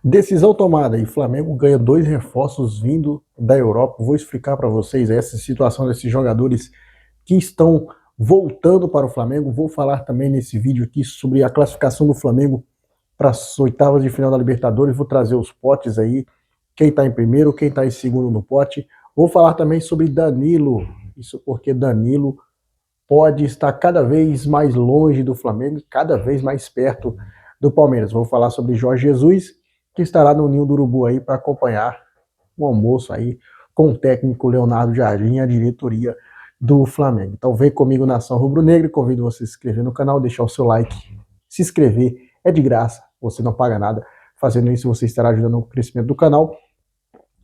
Decisão tomada e Flamengo ganha dois reforços vindo da Europa. Vou explicar para vocês essa situação desses jogadores que estão voltando para o Flamengo. Vou falar também nesse vídeo aqui sobre a classificação do Flamengo para as oitavas de final da Libertadores. Vou trazer os potes aí, quem está em primeiro, quem está em segundo no pote. Vou falar também sobre Danilo, isso porque Danilo pode estar cada vez mais longe do Flamengo e cada vez mais perto do Palmeiras. Vou falar sobre Jorge Jesus, que estará no Ninho do Urubu aí para acompanhar um almoço aí com o técnico Leonardo Jardim e a diretoria do Flamengo. Então vem comigo, Nação Rubro-Negra, convido você a se inscrever no canal, deixar o seu like, se inscrever, é de graça, você não paga nada. Fazendo isso você estará ajudando no crescimento do canal.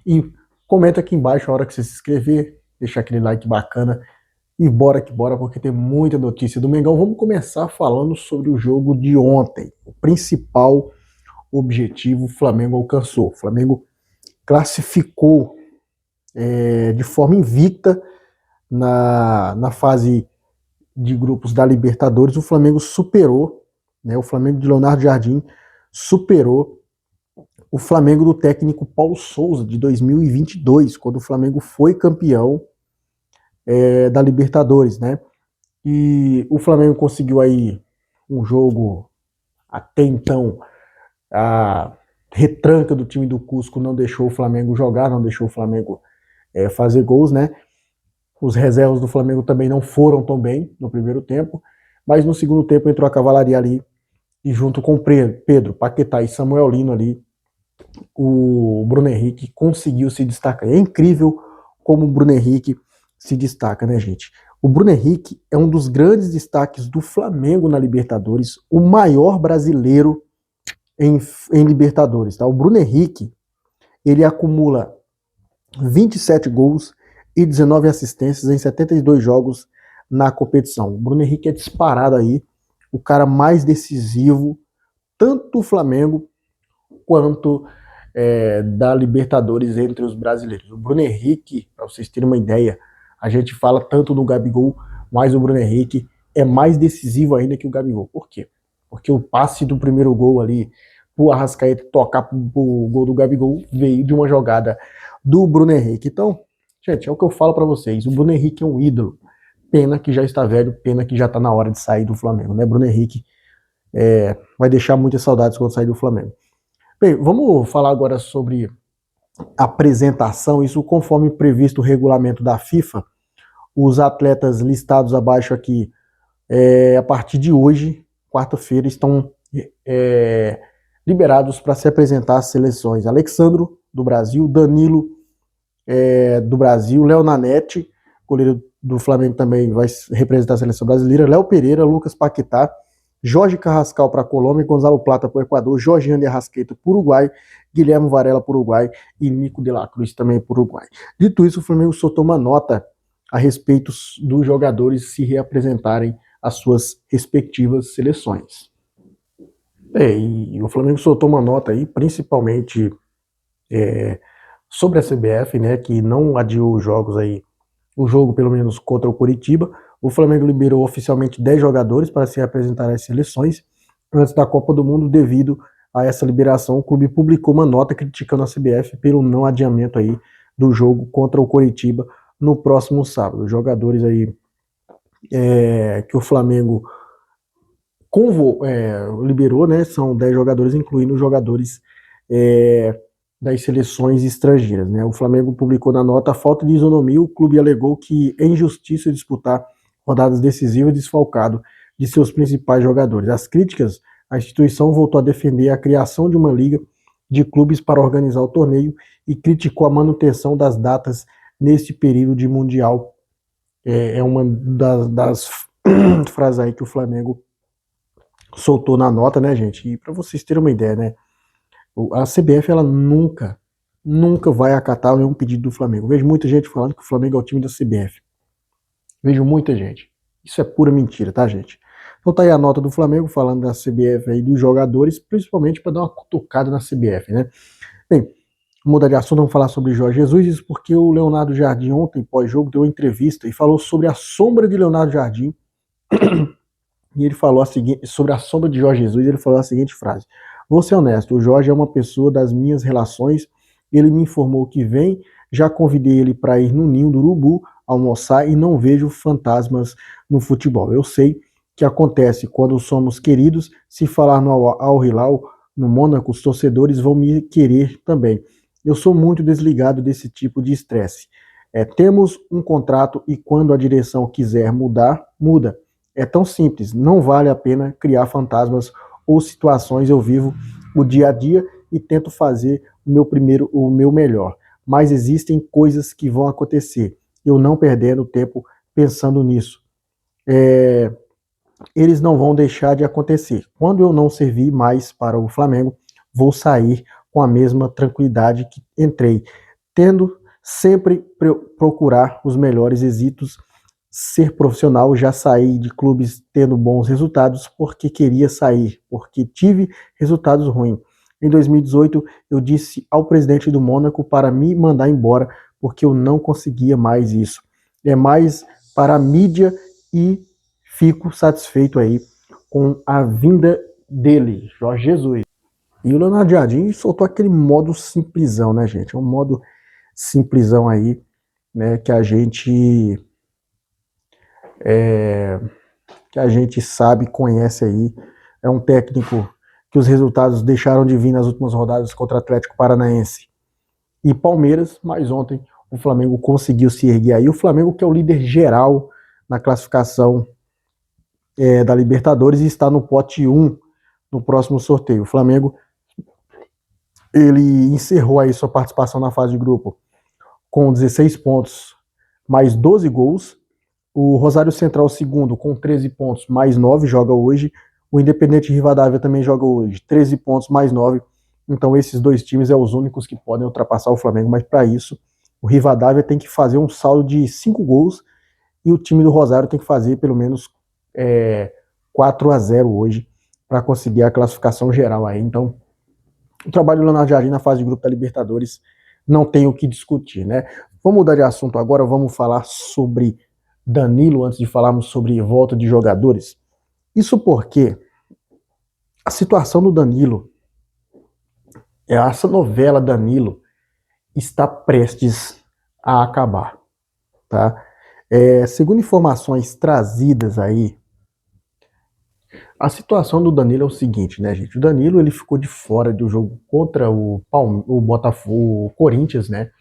E comenta aqui embaixo a hora que você se inscrever, deixar aquele like bacana e bora que bora, porque tem muita notícia do Mengão. Vamos começar falando sobre o jogo de ontem. O principal objetivo o Flamengo alcançou. O Flamengo classificou de forma invicta na fase de grupos da Libertadores. O Flamengo superou, né, o Flamengo de Leonardo Jardim superou o Flamengo do técnico Paulo Souza de 2022, quando o Flamengo foi campeão da Libertadores, né? E o Flamengo conseguiu aí um jogo até então, a retranca do time do Cusco não deixou o Flamengo jogar, não deixou o Flamengo fazer gols, né? Os reservas do Flamengo também não foram tão bem no primeiro tempo, mas no segundo tempo entrou a cavalaria ali, e junto com Pedro, Paquetá e Samuel Lino ali, o Bruno Henrique conseguiu se destacar. É incrível como o Bruno Henrique se destaca, né, gente? O Bruno Henrique é um dos grandes destaques do Flamengo na Libertadores, o maior brasileiro em Libertadores, tá? O Bruno Henrique, ele acumula 27 gols e 19 assistências em 72 jogos na competição. O Bruno Henrique é disparado aí, o cara mais decisivo, tanto do Flamengo quanto da Libertadores entre os brasileiros. O Bruno Henrique, para vocês terem uma ideia, a gente fala tanto do Gabigol, mas o Bruno Henrique é mais decisivo ainda que o Gabigol. Por quê? Porque o passe do primeiro gol ali, o Arrascaeta tocar pro gol do Gabigol, veio de uma jogada do Bruno Henrique. Então, gente, é o que eu falo para vocês, o Bruno Henrique é um ídolo. Pena que já está velho, pena que já está na hora de sair do Flamengo, né? Bruno Henrique vai deixar muitas saudades quando sair do Flamengo. Bem, vamos falar agora sobre apresentação, isso conforme previsto o regulamento da FIFA. Os atletas listados abaixo aqui, a partir de hoje, quarta-feira, estão liberados para se apresentar às seleções. Alexandro, do Brasil, Danilo, do Brasil, Léo Nanete, goleiro do Flamengo também vai representar a seleção brasileira, Léo Pereira, Lucas Paquetá, Jorge Carrascal para a Colômbia, Gonzalo Plata para o Equador, Jorginho de Arrascaeta para o Uruguai, Guilherme Varela para o Uruguai e Nico de la Cruz também para o Uruguai. Dito isso, o Flamengo soltou uma nota a respeito dos jogadores se reapresentarem às suas respectivas seleções. E o Flamengo soltou uma nota aí, principalmente sobre a CBF, né, que não adiou os jogos aí, o jogo pelo menos contra o Coritiba. O Flamengo liberou oficialmente 10 jogadores para se apresentar às seleções antes da Copa do Mundo. Devido a essa liberação, o clube publicou uma nota criticando a CBF pelo não adiamento aí do jogo contra o Coritiba no próximo sábado. Os jogadores aí que o Flamengo liberou, né, são 10 jogadores, incluindo os jogadores das seleções estrangeiras, né? O Flamengo publicou na nota a falta de isonomia. O clube alegou que é injustiça disputar rodadas decisivas desfalcado de seus principais jogadores. As críticas, a instituição voltou a defender a criação de uma liga de clubes para organizar o torneio e criticou a manutenção das datas neste período de mundial. É uma das frases aí que o Flamengo soltou na nota, né, gente? E para vocês terem uma ideia, né? A CBF, ela nunca vai acatar nenhum pedido do Flamengo. Vejo muita gente falando que o Flamengo é o time da CBF. Vejo muita gente. Isso é pura mentira, tá, gente? Então tá aí a nota do Flamengo falando da CBF aí, dos jogadores, principalmente para dar uma cutucada na CBF, né? Bem, vamos mudar de assunto, vamos falar sobre Jorge Jesus, isso porque o Leonardo Jardim ontem, pós-jogo, deu uma entrevista e falou sobre a sombra de Leonardo Jardim. E ele falou sobre a sombra de Jorge Jesus, ele falou a seguinte frase: Vou ser honesto, o Jorge é uma pessoa das minhas relações, ele me informou que vem, já convidei ele para ir no Ninho do Urubu almoçar e não vejo fantasmas no futebol. Eu sei que acontece quando somos queridos, se falar no Al Hilal, no Mônaco, os torcedores vão me querer também. Eu sou muito desligado desse tipo de estresse. Temos um contrato e quando a direção quiser mudar, muda. É tão simples, não vale a pena criar fantasmas ou situações. Eu vivo o dia a dia e tento fazer o meu melhor. Mas existem coisas que vão acontecer. Eu não perdendo tempo pensando nisso. Eles não vão deixar de acontecer. Quando eu não servir mais para o Flamengo, vou sair com a mesma tranquilidade que entrei, tendo sempre procurar os melhores êxitos, ser profissional. Já saí de clubes tendo bons resultados porque queria sair, porque tive resultados ruins. Em 2018, eu disse ao presidente do Mônaco para me mandar embora, porque eu não conseguia mais isso. É mais para a mídia e fico satisfeito aí com a vinda dele, Jorge Jesus. E o Leonardo Jardim soltou aquele modo simplesão, né, gente? É um modo simplesão aí, né, que a gente sabe, conhece aí. É um técnico que os resultados deixaram de vir nas últimas rodadas contra Atlético Paranaense e Palmeiras, mas ontem o Flamengo conseguiu se erguer aí. O Flamengo que é o líder geral na classificação da Libertadores e está no pote 1 no próximo sorteio. O Flamengo ele encerrou aí sua participação na fase de grupo com 16 pontos, mais 12 gols. O Rosário Central, segundo, com 13 pontos, mais 9, joga hoje. O Independente Rivadavia também joga hoje, 13 pontos, mais 9. Então esses dois times são os únicos que podem ultrapassar o Flamengo, mas para isso o Rivadavia tem que fazer um saldo de 5 gols e o time do Rosário tem que fazer pelo menos 4-0 hoje para conseguir a classificação geral aí. Então, o trabalho do Leonardo Jardim na fase de grupo da Libertadores não tem o que discutir, né? Vamos mudar de assunto agora, vamos falar sobre Danilo antes de falarmos sobre volta de jogadores. Isso porque a situação do Danilo, essa novela Danilo, está prestes a acabar, tá? Segundo informações trazidas aí, a situação do Danilo é o seguinte, né, gente? O Danilo ele ficou de fora do jogo contra o Botafogo, o Corinthians, né?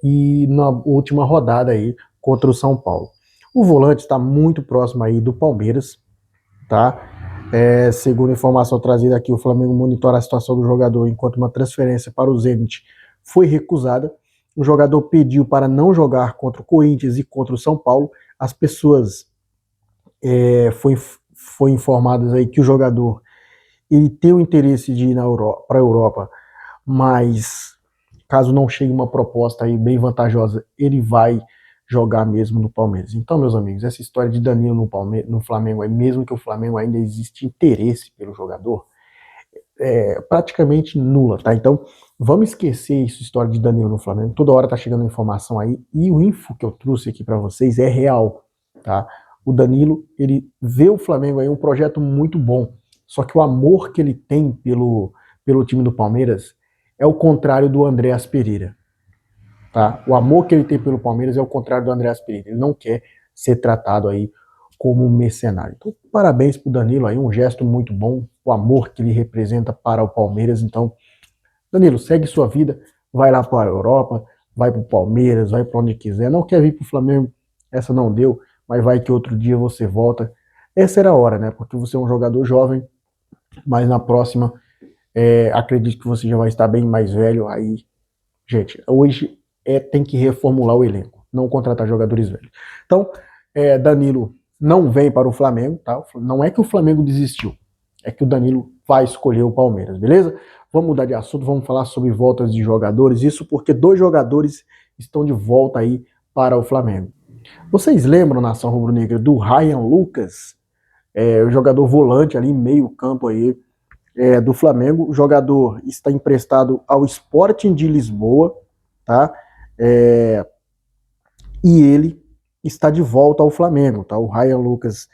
E na última rodada aí contra o São Paulo. O volante está muito próximo aí do Palmeiras, tá? Segundo a informação trazida aqui, o Flamengo monitora a situação do jogador enquanto uma transferência para o Zenit foi recusada. O jogador pediu para não jogar contra o Corinthians e contra o São Paulo. As pessoas foi informadas aí que o jogador ele tem o interesse de ir para a Europa, mas caso não chegue uma proposta aí bem vantajosa, ele vai jogar mesmo no Palmeiras. Então, meus amigos, essa história de Danilo no Flamengo, mesmo que o Flamengo ainda existe interesse pelo jogador, praticamente nula, tá? Então, vamos esquecer essa história de Danilo no Flamengo. Toda hora tá chegando informação aí e o info que eu trouxe aqui para vocês é real, tá? O Danilo, ele vê o Flamengo aí um projeto muito bom, só que o amor que ele tem pelo time do Palmeiras é o contrário do Andréas Pereira, tá? O amor que ele tem pelo Palmeiras é o contrário do Andréas Pereira. Ele não quer ser tratado aí como um mercenário. Então, parabéns pro Danilo aí, um gesto muito bom, o amor que ele representa para o Palmeiras. Então, Danilo, segue sua vida, vai lá para a Europa, vai pro Palmeiras, vai para onde quiser. Não quer vir pro Flamengo, essa não deu, mas vai que outro dia você volta. Essa era a hora, né? Porque você é um jogador jovem, mas na próxima, acredito que você já vai estar bem mais velho. Aí, gente, hoje tem que reformular o elenco, não contratar jogadores velhos. Então, Danilo não vem para o Flamengo, tá? Não é que o Flamengo desistiu, é que o Danilo vai escolher o Palmeiras, beleza? Vamos mudar de assunto, vamos falar sobre voltas de jogadores, isso porque 2 jogadores estão de volta aí para o Flamengo. Vocês lembram, nação rubro-negra, do Ryan Lucas, o jogador volante ali, meio campo aí, do Flamengo? O jogador está emprestado ao Sporting de Lisboa, tá? E ele está de volta ao Flamengo, tá? O Ryan Lucas,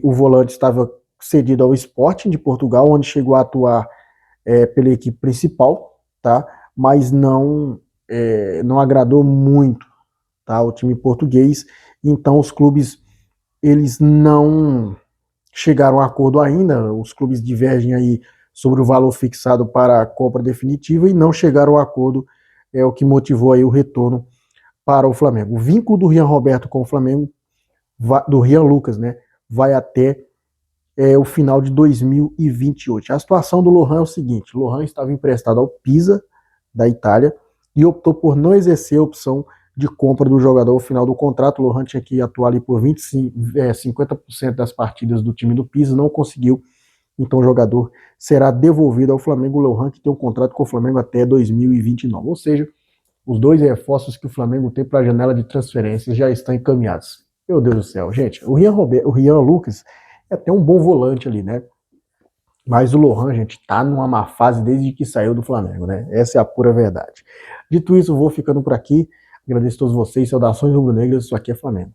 o volante estava cedido ao Sporting de Portugal, onde chegou a atuar pela equipe principal, tá? Mas não agradou muito, tá? O time português. Então os clubes eles não chegaram a acordo ainda. Os clubes divergem aí sobre o valor fixado para a compra definitiva e não chegaram a acordo, é o que motivou aí o retorno para o Flamengo. O vínculo do Rian Roberto com o Flamengo, do Rian Lucas, né, vai até o final de 2028. A situação do Lohan é o seguinte: o Lohan estava emprestado ao Pisa, da Itália, e optou por não exercer a opção de compra do jogador ao final do contrato. O Lohan tinha que atuar ali por 50% das partidas do time do Pisa, não conseguiu, então o jogador será devolvido ao Flamengo. O Lohan, que tem um contrato com o Flamengo até 2029, ou seja, os dois reforços que o Flamengo tem para a janela de transferências já estão encaminhados. Meu Deus do céu, gente, o Rian Lucas é até um bom volante ali, né? Mas o Lohan, gente, tá numa má fase desde que saiu do Flamengo, né? Essa é a pura verdade. Dito isso, eu vou ficando por aqui. Agradeço a todos vocês, saudações rubro-negras, isso aqui é Flamengo.